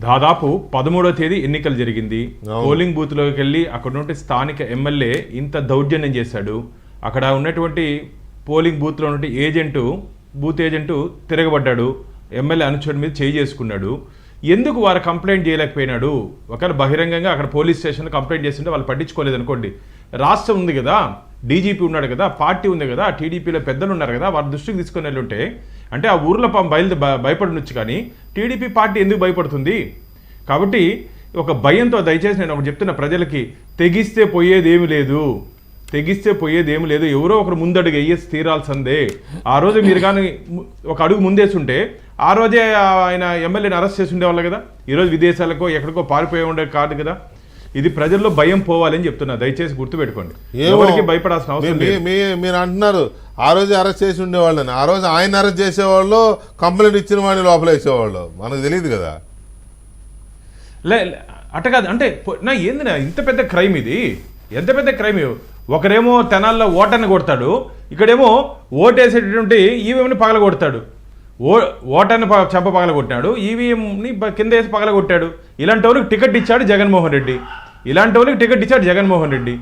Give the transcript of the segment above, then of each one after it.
దాదాపు 13వ తేదీ ఎన్నికలు జరిగింది. పోలింగ్ బూత్లోకి వెళ్ళి అక్కడ నుండి స్థానిక ఎమ్మెల్యే ఇంత దౌర్జన్యం చేశాడు. అక్కడ ఉన్నటువంటి పోలింగ్ బూత్లో ఉన్నటువంటి బూత్ ఏజెంటు తిరగబడ్డాడు. ఎమ్మెల్యే అనుచరుడి మీద చేయి చేసుకున్నాడు. ఎందుకు వారు కంప్లైంట్ చేయలేకపోయినాడు? ఒకవేళ బహిరంగంగా అక్కడ పోలీస్ స్టేషన్లో కంప్లైంట్ చేస్తుంటే వాళ్ళు పట్టించుకోలేదు అనుకోండి. రాష్ట్రం ఉంది కదా, డీజీపీ ఉన్నాడు కదా, పార్టీ ఉంది కదా, టీడీపీలో పెద్దలు ఉన్నారు కదా, వారి దృష్టికి తీసుకొని వెళ్ళుంటే అంటే ఆ ఊర్లో భయపడవచ్చు. కానీ టీడీపీ పార్టీ ఎందుకు భయపడుతుంది? కాబట్టి ఒక భయంతో దయచేసి నేను ఒకటి చెప్తున్న ప్రజలకి, తెగిస్తే పోయేదేమి లేదు. ఎవరో ఒకరు ముందడుగు వేసి తీరాల్సిందే. ఆ రోజు మీరు కానీ ఒక అడుగు ముందేస్తుంటే ఆ రోజే ఆయన ఎమ్మెల్యేని అరెస్ట్ చేసి ఉండేవాళ్ళు కదా. ఈరోజు విదేశాలకో ఎక్కడికో పారిపోయి ఉండే కాదు కదా. ఇది ప్రజల్లో భయం పోవాలని చెప్తున్నా, దయచేసి గుర్తుపెట్టుకోండి. ఎవరికి భయపడాల్సిన అవసరం లేదు. మీరు అంటున్నారు ఆ రోజు అరెస్ట్ చేసి ఉండేవాళ్ళని. ఆ రోజు ఆయన అరెస్ట్ చేసేవాళ్ళు, కంప్లైంట్ ఇచ్చిన వాడిని లోపల వేసేవాళ్ళు, మనకు తెలియదు కదా. అట్ట కాదు అంటే ఏంది ఇంత పెద్ద క్రైమ్ ఇది? ఎంత పెద్ద క్రైమ్? ఒకరేమో తెనాల్లో ఓటర్ని కొడతాడు, ఇక్కడేమో ఓటేసేటటువంటి ఈవీఎంని పగలగొడతాడు. ఓటర్ని చెంప పగలగొట్టాడు, ఈవీఎంని కింద వేసి పగలగొట్టాడు. ఇలాంటి వాళ్ళకి టికెట్ ఇచ్చాడు జగన్మోహన్ రెడ్డి.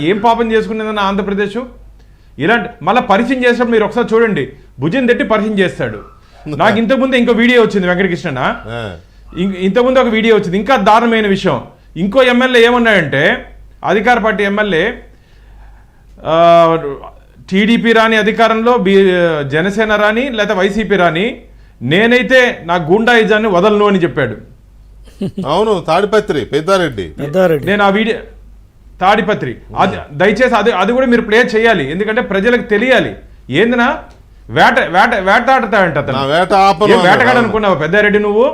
ఏం పాపం చేసుకునేదన్న ఆంధ్రప్రదేశ్? ఇలాంటి మళ్ళీ పరిచయం చేసినప్పుడు మీరు ఒకసారి చూడండి, భుజం తట్టి పరిచయం చేస్తాడు. నాకు ఇంతకుముందు ఇంకో వీడియో వచ్చింది, వెంకటకృష్ణ ఇంతకుముందు ఒక వీడియో వచ్చింది. ఇంకా దారుణమైన విషయం, ఇంకో ఎమ్మెల్యే ఏమన్నాడంటే, అధికార పార్టీ ఎమ్మెల్యే టీడీపీ రాని అధికారంలో జనసేన రాని లేదా వైసీపీ రాని, నేనైతే నా గూండాయిజాన్ని వదలను అని చెప్పాడు. అవును, తాడిపత్రి పెద్దారెడ్డి. నేను ఆ వీడియో తాడిపత్రి అది దయచేసి అది కూడా మీరు ప్లే చేయాలి, ఎందుకంటే ప్రజలకు తెలియాలి. ఏందినా వేటాడతాడంట అతను. వేటగాడు అనుకున్నావా పెద్దారెడ్డి నువ్వు?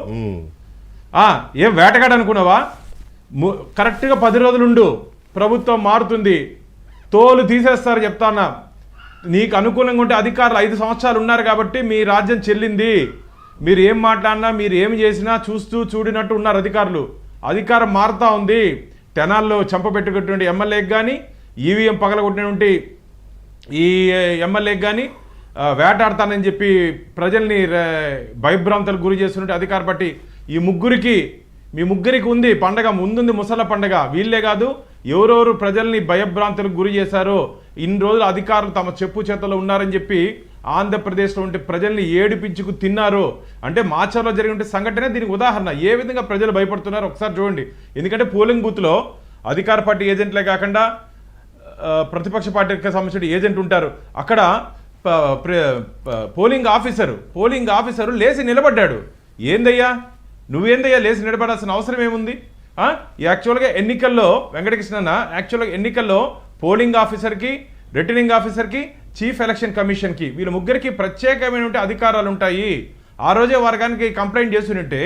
ఏం వేటగాడు అనుకున్నావా? కరెక్ట్గా 10 రోజులుండు, ప్రభుత్వం మారుతుంది, తోలు తీసేస్తారు చెప్తానా. నీకు అనుకూలంగా ఉంటే అధికారులు 5 సంవత్సరాలు ఉన్నారు కాబట్టి మీ రాజ్యం చెల్లింది. మీరు ఏం మాట్లాడినా, మీరు ఏం చేసినా చూస్తూ చూడినట్టు ఉన్నారు అధికారులు. అధికారం మారుతూ ఉంది. తెనాల్లో చంపబెట్టుకున్నటువంటి ఎమ్మెల్యేకి కానీ, ఈవీఎం పగలగొట్టినటువంటి ఈ ఎమ్మెల్యేకి కానీ వేటాడతానని చెప్పి ప్రజల్ని భయభ్రాంతులకు గురి చేస్తున్నట్టు అధికార పార్టీ మీ ముగ్గురికి ఉంది పండగ, ముందుంది ముసల పండగ. వీళ్ళే కాదు, ఎవరెవరు ప్రజల్ని భయభ్రాంతులకు గురి చేశారో, ఇన్ని రోజులు అధికారులు తమ చెప్పు చేతలో ఉన్నారని చెప్పి ఆంధ్రప్రదేశ్లో ఉంటే ప్రజల్ని ఏడిపించుకు తిన్నారు అంటే మాచర్లో జరిగిన సంఘటనే దీనికి ఉదాహరణ. ఏ విధంగా ప్రజలు భయపడుతున్నారో ఒకసారి చూడండి. ఎందుకంటే పోలింగ్ బూత్లో అధికార పార్టీ ఏజెంట్లే కాకుండా ప్రతిపక్ష పార్టీకి సంబంధించిన ఏజెంట్ ఉంటారు. అక్కడ పోలింగ్ ఆఫీసరు లేచి నిలబడ్డాడు. నువ్వేందయ్యా లేచి నిలబడాల్సిన అవసరం ఏముంది? యాక్చువల్గా ఎన్నికల్లో ఎన్నికల్లో పోలింగ్ ఆఫీసర్కి, రిటర్నింగ్ ఆఫీసర్కి, చీఫ్ ఎలక్షన్ కమిషన్కి, వీళ్ళ ముగ్గురికి ప్రత్యేకమైన అధికారాలు ఉంటాయి. ఆ రోజే వారికి కంప్లైంట్ చేస్తుంటే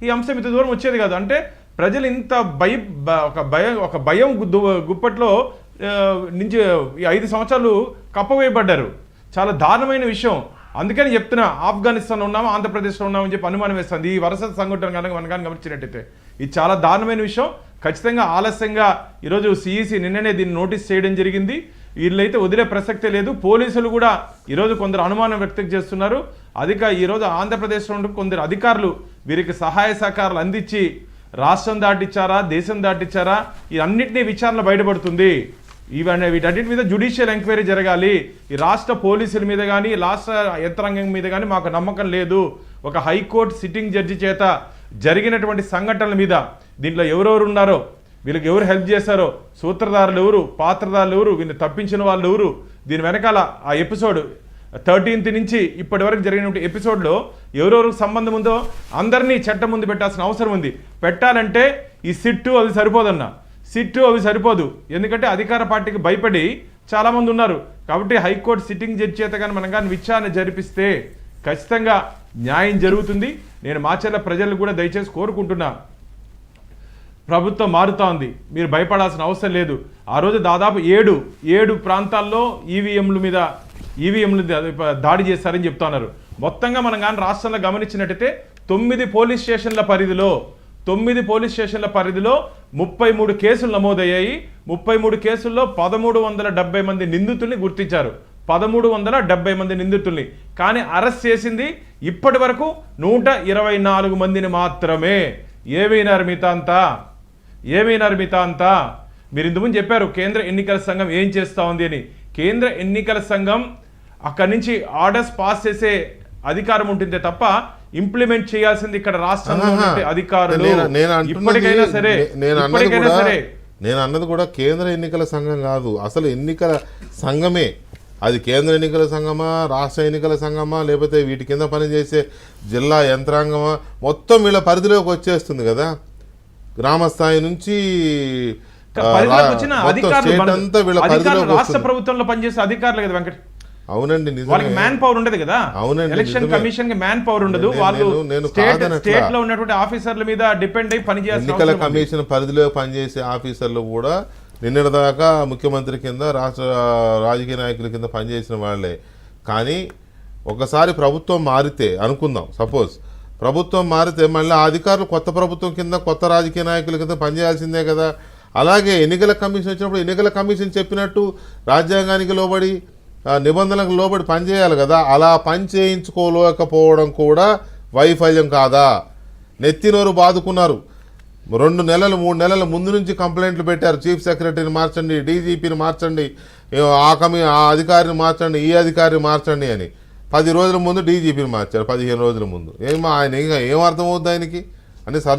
ఈ అంశం ఇంత దూరం వచ్చేది కాదు. అంటే ప్రజలు ఇంత ఒక భయం గుప్పట్లో నుంచి 5 సంవత్సరాలు కప్పవేయబడ్డారు. చాలా దారుణమైన విషయం. అందుకని చెప్తున్నా, ఆఫ్ఘనిస్తాన్లో ఉన్నాము, ఆంధ్రప్రదేశ్లో ఉన్నామని చెప్పి అనుమానం వేస్తుంది. ఈ వరుస సంఘటన కనుక మనం కానీ గమనించినట్టయితే ఇది చాలా దారుణమైన విషయం. ఖచ్చితంగా ఆలస్యంగా ఈరోజు సిఈసి నిన్ననే దీన్ని నోటీస్ చేయడం జరిగింది. వీళ్ళైతే వదిలే ప్రసక్తే లేదు. పోలీసులు కూడా ఈరోజు కొందరు అనుమానం వ్యక్తం చేస్తున్నారు. ఈరోజు ఆంధ్రప్రదేశ్లో ఉండే కొందరు అధికారులు వీరికి సహాయ సహకారాలు అందించి రాష్ట్రం దాటిచ్చారా, దేశం దాటిచ్చారా, ఇవన్నింటినీ విచారణ బయటపడుతుంది. వీటన్నిటి మీద జ్యుడిషియల్ ఎంక్వైరీ జరగాలి. ఈ రాష్ట్ర పోలీసుల మీద కానీ, రాష్ట్ర యంత్రాంగం మీద కానీ మాకు నమ్మకం లేదు. ఒక హైకోర్టు సిట్టింగ్ జడ్జి చేత జరిగినటువంటి సంఘటనల మీద దీంట్లో ఎవరెవరు ఉన్నారో, వీళ్ళకి ఎవరు హెల్ప్ చేశారో, సూత్రధారులు ఎవరు, పాత్రధారులు ఎవరు, వీళ్ళని తప్పించిన వాళ్ళు ఎవరు, దీని వెనకాల ఆ ఎపిసోడ్ 13th నుంచి ఇప్పటి వరకు జరిగినటువంటి ఎపిసోడ్లో ఎవరెవరికి సంబంధం ఉందో అందరినీ చట్టం ముందు పెట్టాల్సిన అవసరం ఉంది. పెట్టాలంటే ఈ సిట్టు అవి సరిపోదు. ఎందుకంటే అధికార పార్టీకి భయపడి చాలామంది ఉన్నారు. కాబట్టి హైకోర్టు సిట్టింగ్ జడ్జి చేత కానీ మనం కానీ విచారణ జరిపిస్తే ఖచ్చితంగా న్యాయం జరుగుతుంది. నేను మాచర్ల ప్రజలు కూడా దయచేసి కోరుకుంటున్నా, ప్రభుత్వం మారుతా ఉంది, మీరు భయపడాల్సిన అవసరం లేదు. ఆ రోజు దాదాపు 7 ప్రాంతాల్లో ఈవీఎంలు దాడి చేస్తారని చెప్తున్నారు. మొత్తంగా మనం కానీ రాష్ట్రంలో గమనించినట్టయితే 9 పోలీస్ స్టేషన్ల పరిధిలో 33 కేసులు నమోదయ్యాయి. 33 కేసుల్లో 1370 మంది నిందితుల్ని గుర్తించారు. 1370 మంది నిందితుల్ని. కానీ అరెస్ట్ చేసింది ఇప్పటి వరకు 124 మందిని మాత్రమే. ఏమైనారు మిగతా అంతా మీరు ఇంతకుముందు చెప్పారు కేంద్ర ఎన్నికల సంఘం ఏం చేస్తా ఉంది అని. కేంద్ర ఎన్నికల సంఘం అక్కడి నుంచి ఆర్డర్స్ పాస్ చేసే అధికారం ఉంటుందే తప్ప ఇంప్లిమెంట్ చేయాల్సింది ఇక్కడ రాష్ట్రంలో ఉన్నటువంటి అధికారులు. ఇప్పటికైనా సరే నేను అన్నది కూడా కేంద్ర ఎన్నికల సంఘం కాదు, అసలు ఎన్నికల సంఘమే. అది కేంద్ర ఎన్నికల సంఘమా, రాష్ట్ర ఎన్నికల సంఘమా, లేకపోతే వీటి కింద పనిచేసే జిల్లా యంత్రాంగమా, మొత్తం వీళ్ళ పరిధిలోకి వచ్చేస్తుంది కదా. గ్రామ స్థాయి నుంచి రాష్ట్ర ప్రభుత్వంలో పనిచేసే అధికారులు కదా వెంకట. అవునండి, వాళ్ళకి మ్యాన్ పవర్ ఉండదు కదా. అవునండి, ఎలక్షన్ కమిషన్ కి మ్యాన్ పవర్ ఉండదు. వాళ్ళు స్టేట్ లో ఉన్నటువంటి ఆఫీసర్ల మీద డిపెండ్ అయి పనిచేయాలి. ఎన్నికల కమిషన్ పరిధిలో పనిచేసే ఆఫీసర్లు కూడా నిన్నటిదాకా ముఖ్యమంత్రి కింద, రాష్ట్ర రాజకీయ నాయకుల కింద పనిచేసిన వాళ్ళే. కానీ ఒకసారి ప్రభుత్వం మారితే అనుకుందాం, సపోజ్ ప్రభుత్వం మారితే మళ్ళీ ఆ అధికారులు కొత్త ప్రభుత్వం కింద, కొత్త రాజకీయ నాయకుల కింద పనిచేయాల్సిందే కదా. అలాగే ఎన్నికల కమిషన్ వచ్చినప్పుడు ఎన్నికల కమిషన్ చెప్పినట్టు రాజ్యాంగానికి లోబడి, నిబంధనలకు లోబడి పనిచేయాలి కదా. అలా పని చేయించుకోలేకపోవడం కూడా వైఫల్యం కాదా? నెత్తినోరు బాదుకున్నారు. 2 నెలలు 3 నెలల ముందు నుంచి కంప్లైంట్లు పెట్టారు. చీఫ్ సెక్రటరీని మార్చండి, డీజీపీని మార్చండి, ఆ అధికారిని మార్చండి, ఈ అధికారిని మార్చండి అని. 10 రోజుల ముందు డీజీపీని మార్చారు, 15 రోజుల ముందు. ఆయన ఇంకా ఏం అర్థమవుద్ది ఆయనకి అని సర్దు